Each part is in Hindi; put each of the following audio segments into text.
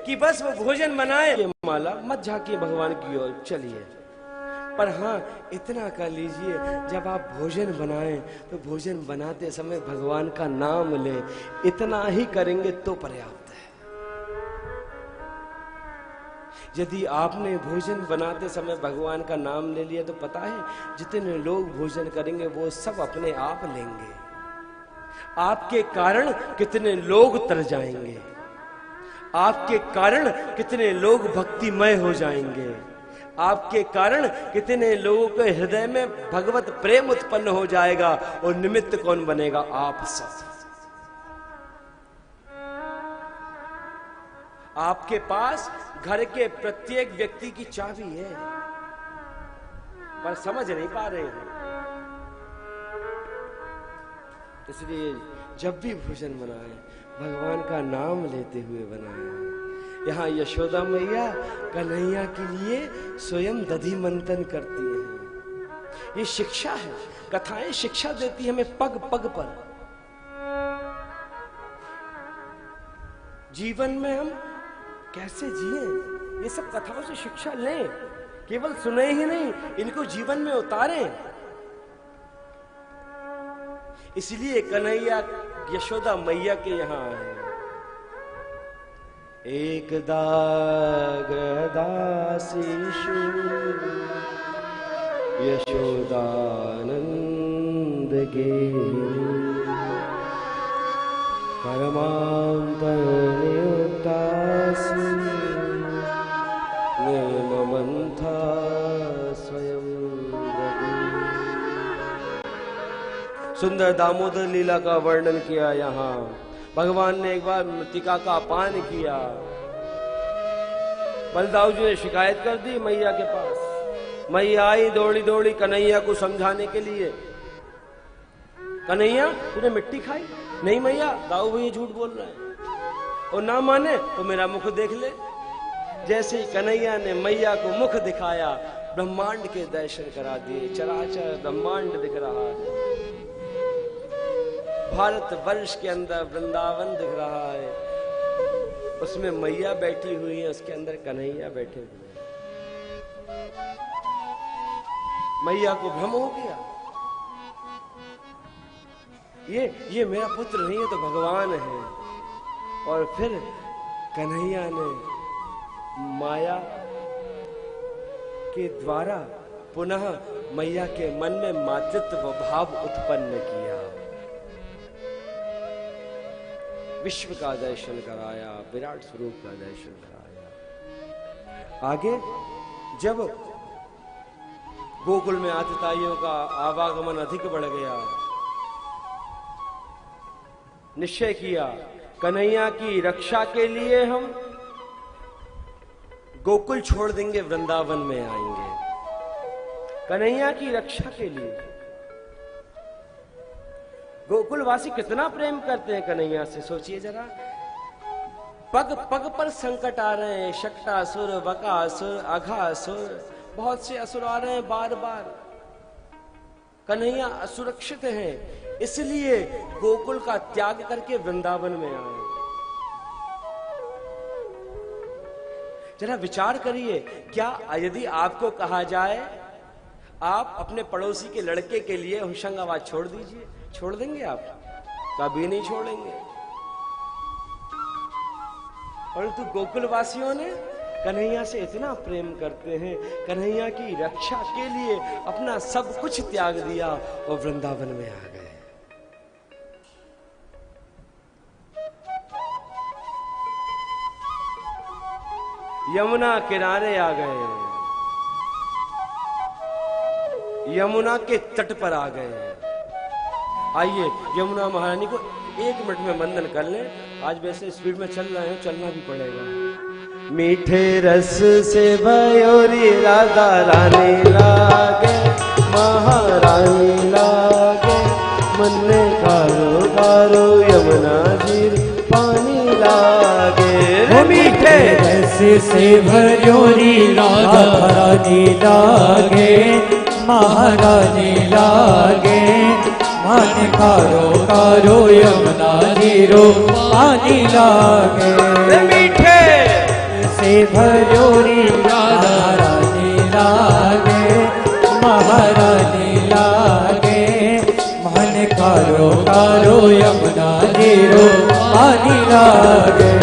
कि बस वो भोजन बनाए, ये माला मत झांकिए भगवान की ओर, चलिए। पर हाँ, इतना कर लीजिए, जब आप भोजन बनाएं तो भोजन बनाते समय भगवान का नाम ले। इतना ही करेंगे तो पर्याप्त है। यदि आपने भोजन बनाते समय भगवान का नाम ले लिया तो पता है जितने लोग भोजन करेंगे वो सब अपने आप लेंगे। आपके कारण कितने लोग तर जाएंगे, आपके कारण कितने लोग भक्तिमय हो जाएंगे, आपके कारण कितने लोगों के हृदय में भगवत प्रेम उत्पन्न हो जाएगा। और निमित्त कौन बनेगा? आप सब। आपके पास घर के प्रत्येक व्यक्ति की चाबी है, पर समझ नहीं पा रहे हैं। इसलिए जब भी भोजन बनाए भगवान का नाम लेते हुए बनाए। यहाँ यशोदा मैया कन्हैया के लिए स्वयं दधि मंथन करती हैं। ये शिक्षा है, कथाएं शिक्षा देती है हमें पग पग पर। जीवन में हम कैसे जिए, ये सब कथाओं से शिक्षा लें, केवल सुने ही नहीं, इनको जीवन में उतारें। इसलिए कन्हैया यशोदा मैया के यहाँ आए। एक दासी यशोदानंद के परमांतर्योतासी निर्ममंथा स्वयं। सुंदर दामोदर लीला का वर्णन किया। यहाँ भगवान ने एक बार मृतिका का अपान किया। बलदाऊ जी ने शिकायत कर दी मैया के पास। मैया आई दौड़ी दौड़ी कन्हैया को समझाने के लिए। कन्हैया तूने मिट्टी खाई? नहीं मैया, दाऊ भैया झूठ बोल रहे हैं। और ना माने तो मेरा मुख देख ले। जैसे ही कन्हैया ने मैया को मुख दिखाया, ब्रह्मांड के दर्शन करा दिए। चराचर ब्रह्मांड दिख रहा है। भारत वर्ष के अंदर वृंदावन दिख रहा है, उसमें मैया बैठी हुई है, उसके अंदर कन्हैया बैठे हुए हैं। मैया को भ्रम हो गया, ये मेरा पुत्र नहीं है तो भगवान है। और फिर कन्हैया ने माया के द्वारा पुनः मैया के मन में मातृत्व भाव उत्पन्न किया। विश्व का दर्शन कराया, विराट स्वरूप का दर्शन कराया। आगे जब गोकुल में आतिताइयों का आवागमन अधिक बढ़ गया, निश्चय किया कन्हैया की रक्षा के लिए हम गोकुल छोड़ देंगे, वृंदावन में आएंगे। कन्हैया की रक्षा के लिए गोकुलवासी कितना प्रेम करते हैं कन्हैया से, सोचिए जरा। पग पग पर संकट आ रहे हैं, शक्टासुर, बकासुर, अघासुर, बहुत से असुर आ रहे हैं बार बार। कन्हैया असुरक्षित हैं, इसलिए गोकुल का त्याग करके वृंदावन में आए। जरा विचार करिए, क्या यदि आपको कहा जाए आप अपने पड़ोसी के लड़के के लिए होशंगाबाद छोड़ दीजिए, छोड़ देंगे आप? कभी नहीं छोड़ेंगे। परंतु गोकुलवासियों ने कन्हैया से इतना प्रेम करते हैं, कन्हैया की रक्षा के लिए अपना सब कुछ त्याग दिया और वृंदावन में आ गए। यमुना किनारे आ गए, यमुना के तट पर आ गए। आइए यमुना महारानी को 1 मिनट में वंदन कर लें। आज वैसे स्पीड में चल रहे हैं, चलना भी पड़ेगा। मीठे रस से भयोरी राधा रानी लागे, महारानी लागे, मन में कारो कारो यमुना जी पानी लागे। मीठे रस से भयोरी राधा रानी लागे, महारानी लागे, मन कारो कारो यमुना जी पानी लागे। मीठे से भर्योरी राधा रानी लागे, महारानी लागे। मन कारो कारो यमुना जीरो पानी लागे।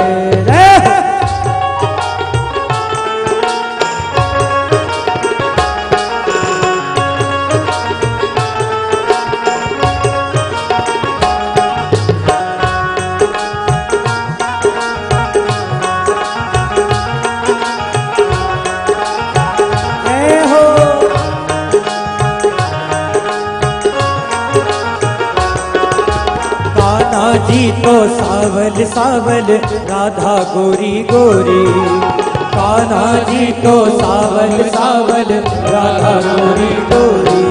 जी तो सावल सावल राधा गोरी गोरी, कान्हा जी तो सावल सावल राधा गोरी गोरी।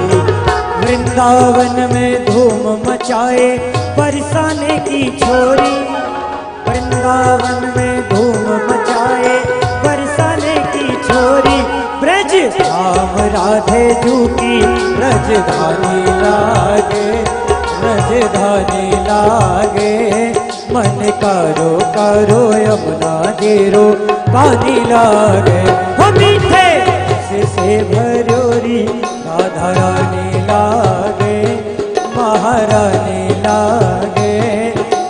वृंदावन में धूम मचाए बरसाने की छोरी, वृंदावन में धूम मचाए बरसाने की छोरी। ब्रज धाम राधे जू की ब्रजधानी लागे, ब्रजधानी लागे। मन कारो कारो यमुना जीरो पानी लागे। हो मीठे से भर्योरी राधा रानी लागे, महारानी लागे।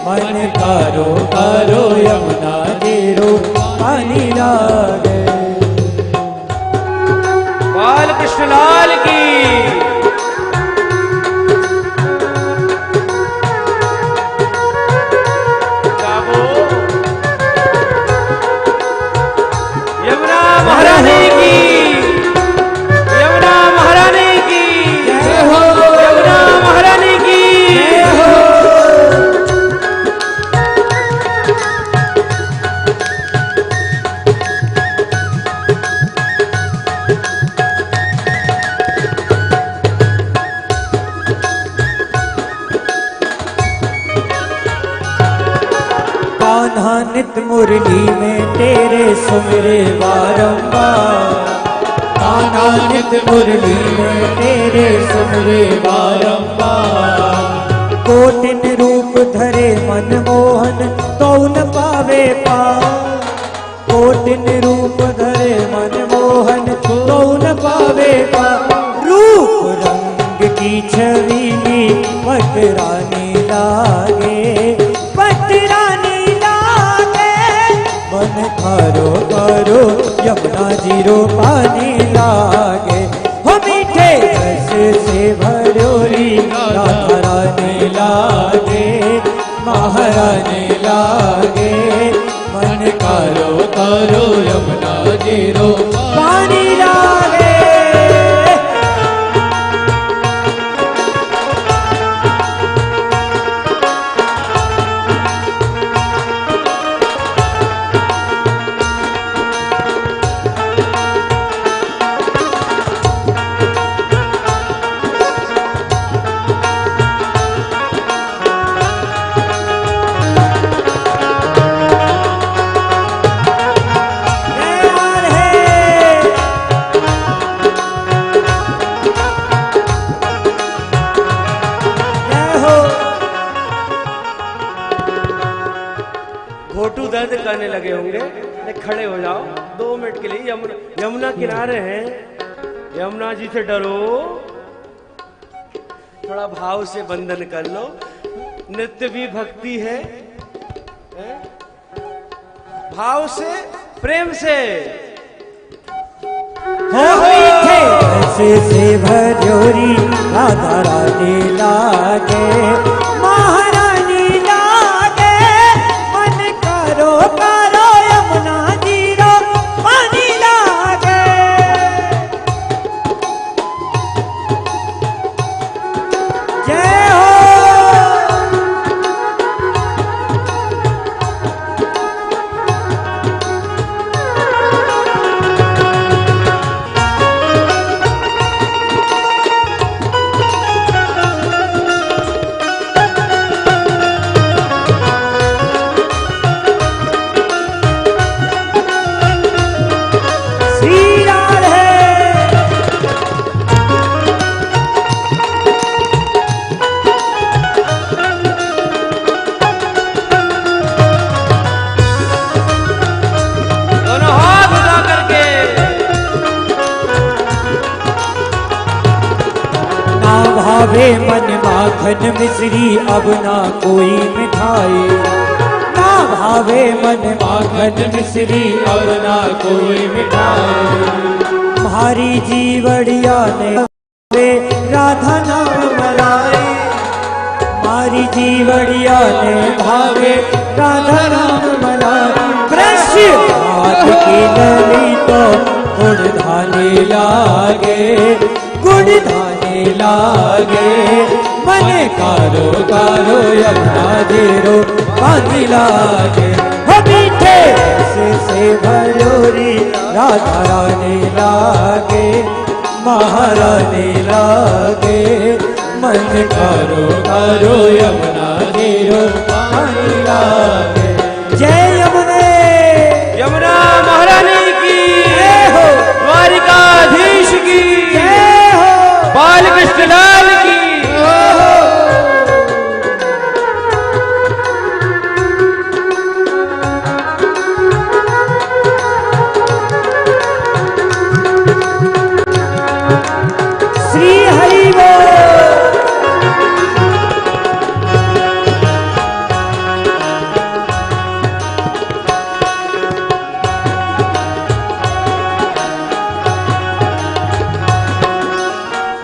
मन कारो कारो यमुना जीरो पानी लागे। बाल कृष्ण लाल की। महारानी की, यमुना महारानी की जय हो, यमुना महारानी की जय हो। कान्हा नित मुरली में तेरे सुमिरे बारंबार, कान्हा नित मुरली में तेरे सुमिरे बारंबार। कोटिन रूप धरे मनमोहन तो न पावे पार, कोटिन रूप धरे मनमोहन तो न पावे पार। रूप रंग की छवि में पटरानी लागे, पटरानी मन कारो कारो यमुना जीरो पानी लागे। हो मीठे रस से भर्योरी राधा रानी लागे, महारानी लागे। मन कारो कारो यमुना जीरो पानी लागे। घोटू दर्द करने लगे होंगे, खड़े हो जाओ 2 मिनट के लिए। यमुना किनारे हैं, यमुना जी से डरो, थोड़ा भाव से बंधन कर लो। नृत्य भी भक्ति है, भाव से प्रेम से। हो मीठे रस से भर्योरी राधा रानी लागे, महारानी लागे। मन कारो कारो यमुना जीरो पानी लागे। जय हो। भावे मन माखन मिश्री अब ना कोई मिठाई, ना भावे मन माखन मिश्री अब ना कोई मिठाई। हमारी जीवड़िया ने भावे राधा नाम मलाई, हमारी जीवड़िया ने भावे राधा नाम मलाई। ब्रश हाथ की लली तो गुड़ धाने लागे, गुड़ धाने लागे। मन कारो कारो यमुना जीरो पानी लागे। हो मीठे से भलोरी राधा रानी लागे, महारानी लागे। मन कारो कारो यमुना जीरो पानी लागे। जय यमुने, यमुना महारानी की जय हो, द्वारिकाधीश की जय हो, बालकृष्ण लाल की श्री हरि बोल।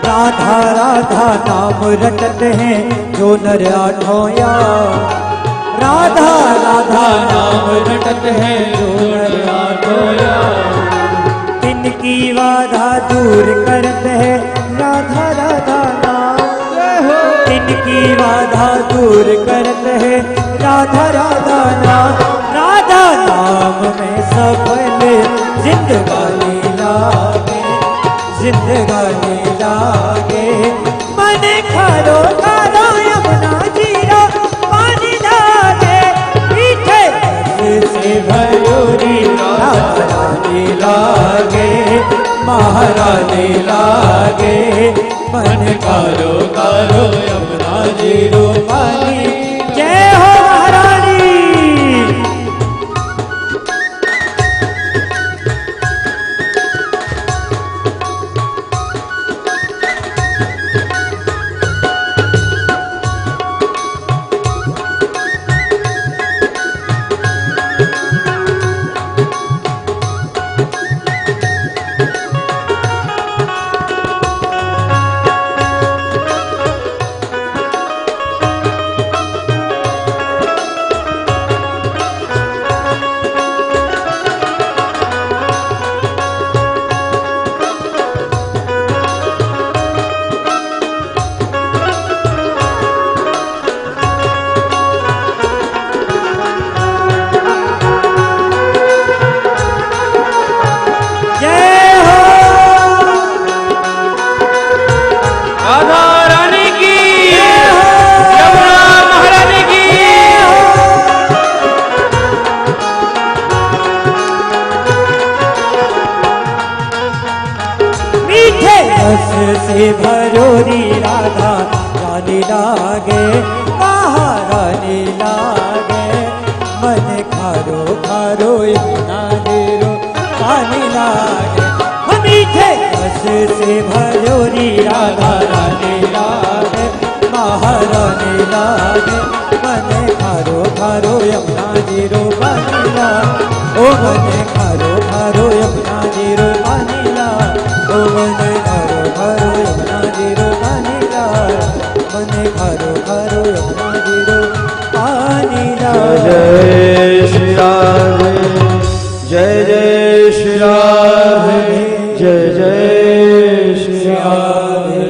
राधा राधा नाम रटत हैं जो नर आठों या, राधा राधा नाम रटत हैं जो नर आठों या। तिनकी बाधा दूर करत है राधा राधा नाम, तिनकी बाधा दूर करत है राधा राधा नाम। राधा नाम में सफल जिंदगानी लागे, जिंदगानी लागे। मन खारो खारो यमुना जीरो पानी लागे। मीठे से भयोरी राधा रानी लागे, महारानी लागे। मन कारो कारो यमुना जीरो पानी। जय हो महारानी। से भरोरी राधा रानी लागे, महारानी लागे। मन खारो खारो यमुना जीरो पानी लागे। मीठे रस से भरोरी राधा रानी लागे, महारानी लागे। मन खारो खारो यमुना जीरो पानी लागे। ओ मन खारो खारो यमुना जीरो पानी लागे। ओ मन खारो खारो यमुना जीरो पानी लागे। मन खारो खारो यमुना जीरो पानी लागे। जय श्री राधे, जय जय श्री राधे, जय जय श्री राधे।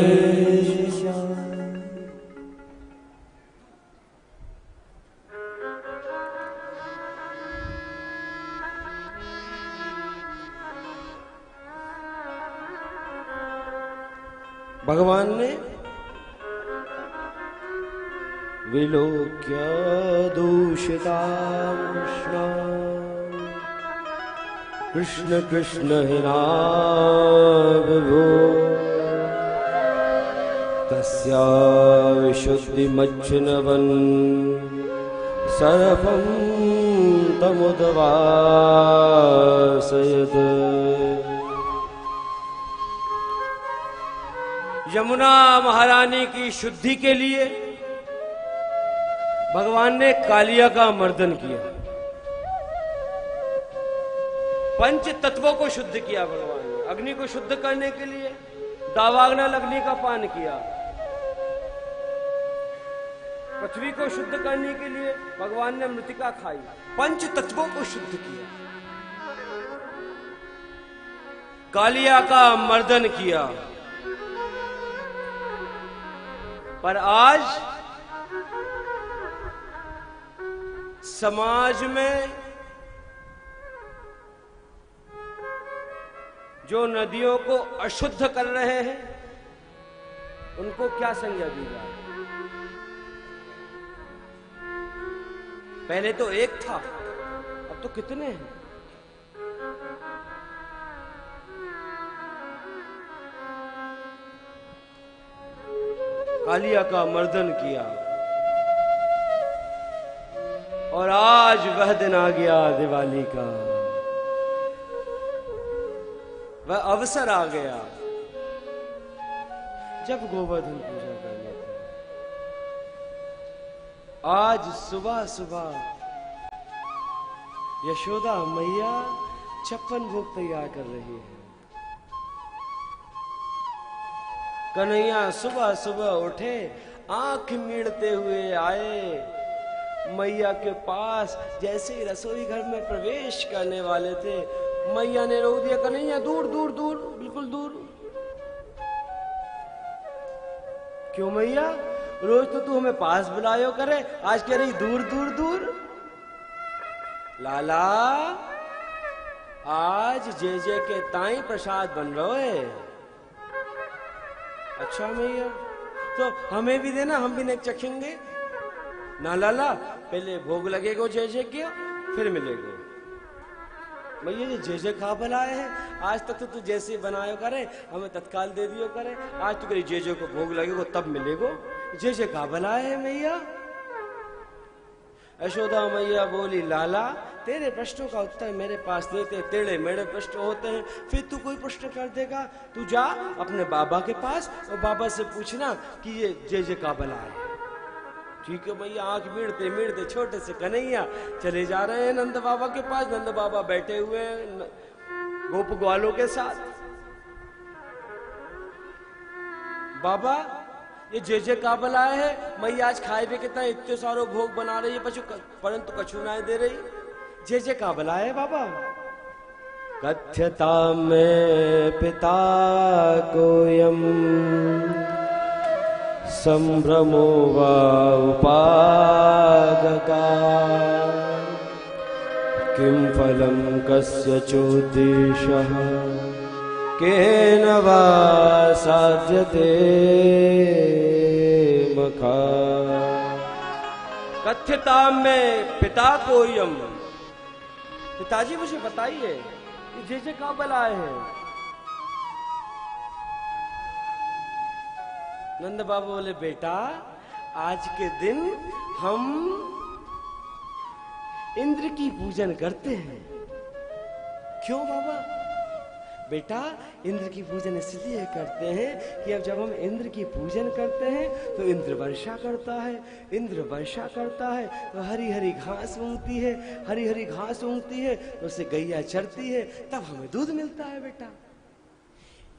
भगवान ने विलोक्य दूषितामुष्णा कृष्ण कृष्ण हिना विभो तस्या विशुद्धिमज्जनवन् सर्पं तमुद्वासयत्। यमुना महारानी की शुद्धि के लिए भगवान ने कालिया का मर्दन किया, पंच तत्वों को शुद्ध किया भगवान ने। अग्नि को शुद्ध करने के लिए दावाग्नल अग्नि का पान किया, पृथ्वी को शुद्ध करने के लिए भगवान ने मृतिका खाई, पंच तत्वों को शुद्ध किया, कालिया का मर्दन किया। पर आज समाज में जो नदियों को अशुद्ध कर रहे हैं उनको क्या संज्ञा दी जाए? पहले तो एक था, अब तो कितने हैं? कालिया का मर्दन किया और आज वह दिन आ गया दिवाली का, वह अवसर आ गया जब गोवर्धन पूजा करने थे। आज सुबह सुबह यशोदा मैया 56 भोग तैयार कर रही है। कन्हैया सुबह सुबह उठे, आंख मीड़ते हुए आए मैया के पास। जैसे ही रसोई घर में प्रवेश करने वाले थे, मैया ने रोक दिया, कन्हैया दूर दूर दूर, बिल्कुल दूर। क्यों मैया, रोज तो तू हमें पास बुलायो करे, आज कह रही दूर दूर दूर। लाला, आज जे के ताई प्रसाद बन रहो है। अच्छा मैया, तो हमें भी देना, हम भी नहीं चखेंगे। ना लाला, पहले भोग लगेगा जे के, फिर मिलेगा। मैया ये जे खा बनाए हैं, आज तक तो तू जैसे बनायो करे हमें तत्काल दे दियो करे, आज तू करी जे को भोग लगेगा तब मिलेगो। जे खा बनाए है मैया। यशोदा मैया बोली, लाला तेरे प्रश्नों का उत्तर मेरे पास देते टेढ़े मेढ़े प्रश्न होते हैं, फिर तू कोई प्रश्न कर देगा। तू जा अपने बाबा के पास और बाबा से पूछना कि ये जे का बला है। ठीक है भैया। आंख मीड़ते मीड़ते छोटे से कन्हैया चले जा रहे हैं नंद बाबा के पास। नंद बाबा बैठे हुए हैं गोप ग्वालों के साथ। बाबा ये जे का बलाए है, मैया आज खाए पे कितना इतने सारो भोग बना रही है परंतु कछु ना दे रही। जे का बलाए बाबा। कथ्यता में पिता कोयम संभ्रमो वा उपागका, किं फलं कस्य चोद्देशः केन वा साध्यते मखा। कथ्यता में पिता कोयम, पिताजी मुझे बताइए जे कहां बलाए हैं। नंद बाबा बोले, बेटा आज के दिन हम इंद्र की पूजन करते हैं। क्यों बाबा? बेटा इंद्र की पूजन इसलिए करते हैं कि अब जब हम इंद्र की पूजन करते हैं तो इंद्र वर्षा करता है। इंद्र वर्षा करता है तो हरी हरी घास उगती है, हरी हरी घास उगती है तो उससे गैया चरती है, तब हमें दूध मिलता है बेटा।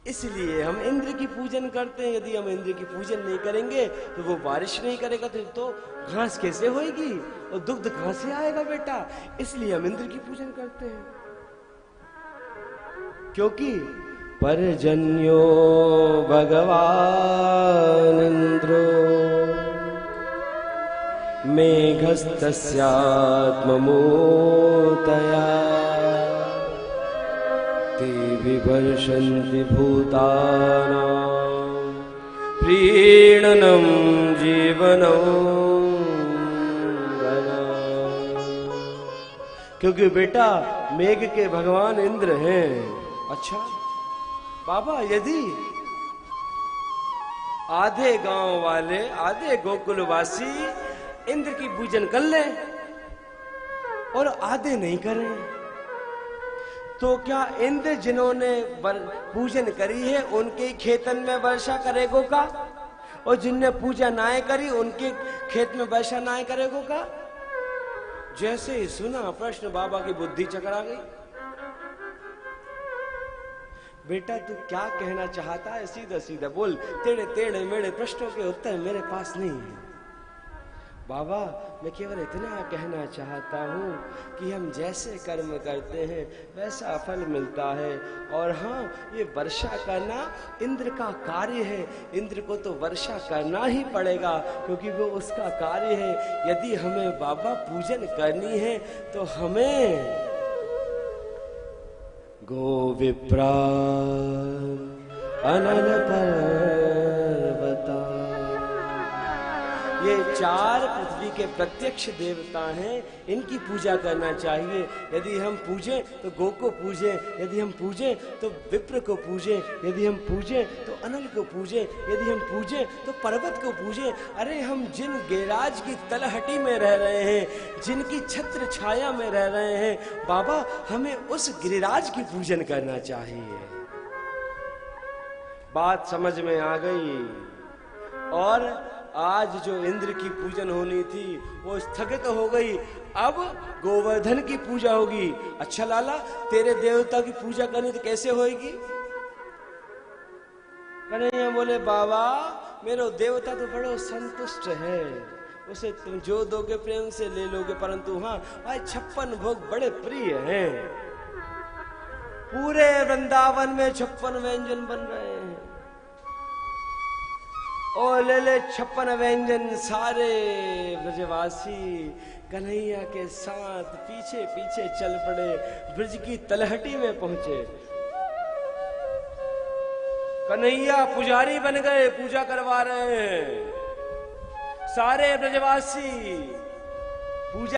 इसलिए हम इंद्र की पूजन करते हैं। यदि हम इंद्र की पूजन नहीं करेंगे तो वो बारिश नहीं करेगा तो घास कैसे होएगी और दुग्ध कहां से आएगा बेटा। इसलिए हम इंद्र की पूजन करते हैं। क्योंकि परजन्यो भगवान इंद्रो मेघस्तस्यात्ममूर्तया ते विवर्षन्ति भूतानां प्रीणनं जीवनं गणा। क्योंकि बेटा मेघ के भगवान इंद्र हैं। अच्छा बाबा, यदि आधे गांव वाले, आधे गोकुलवासी इंद्र की पूजन कर लें और आधे नहीं करें तो क्या इंद्र जिन्होंने पूजन करी है उनके खेतन में वर्षा करेगो का, और जिनने पूजा नाय करी उनके खेत में वर्षा नाय करेगो का? जैसे ही सुना प्रश्न बाबा की बुद्धि चकरा गई। बेटा तू क्या कहना चाहता है, सीधा सीधा बोल, तेरे टेढ़े मेढ़े प्रश्नों के उत्तर मेरे पास नहीं है। बाबा मैं केवल इतना कहना चाहता हूँ कि हम जैसे कर्म करते हैं वैसा फल मिलता है, और हाँ ये वर्षा करना इंद्र का कार्य है, इंद्र को तो वर्षा करना ही पड़ेगा क्योंकि वो उसका कार्य है। यदि हमें बाबा पूजन करनी है तो हमें गो विप्रा अनल पर्वता, ये 4 पृथ्वी के प्रत्यक्ष देवता हैं, इनकी पूजा करना चाहिए। यदि हम पूजें तो गो को पूजें, यदि हम पूजें तो विप्र को पूजें, यदि हम पूजें तो अनल को पूजें, यदि हम पूजें तो पर्वत को पूजें। अरे हम जिन गिरिराज की तलहटी में रह रहे हैं, जिनकी छत्र छाया में रह रहे हैं, बाबा हमें उस गिरिराज की पूजन करना चाहिए। बात समझ में आ गई। और आज जो इंद्र की पूजन होनी थी वो स्थगित हो गई, अब गोवर्धन की पूजा होगी। अच्छा लाला तेरे देवता की पूजा करनी तो कैसे होगी? कन्हैया बोले बाबा मेरा देवता तो बड़ो संतुष्ट है, उसे तुम जो दोगे प्रेम से ले लोगे, परंतु हाँ आज 56 भोग बड़े प्रिय हैं। पूरे वृंदावन में 56 व्यंजन बन रहे हैं, और ले ले 56 व्यंजन। सारे ब्रजवासी कन्हैया के साथ पीछे पीछे चल पड़े, ब्रज की तलहटी में पहुंचे। कन्हैया पुजारी बन गए, पूजा करवा रहे हैं। सारे ब्रजवासी पूजा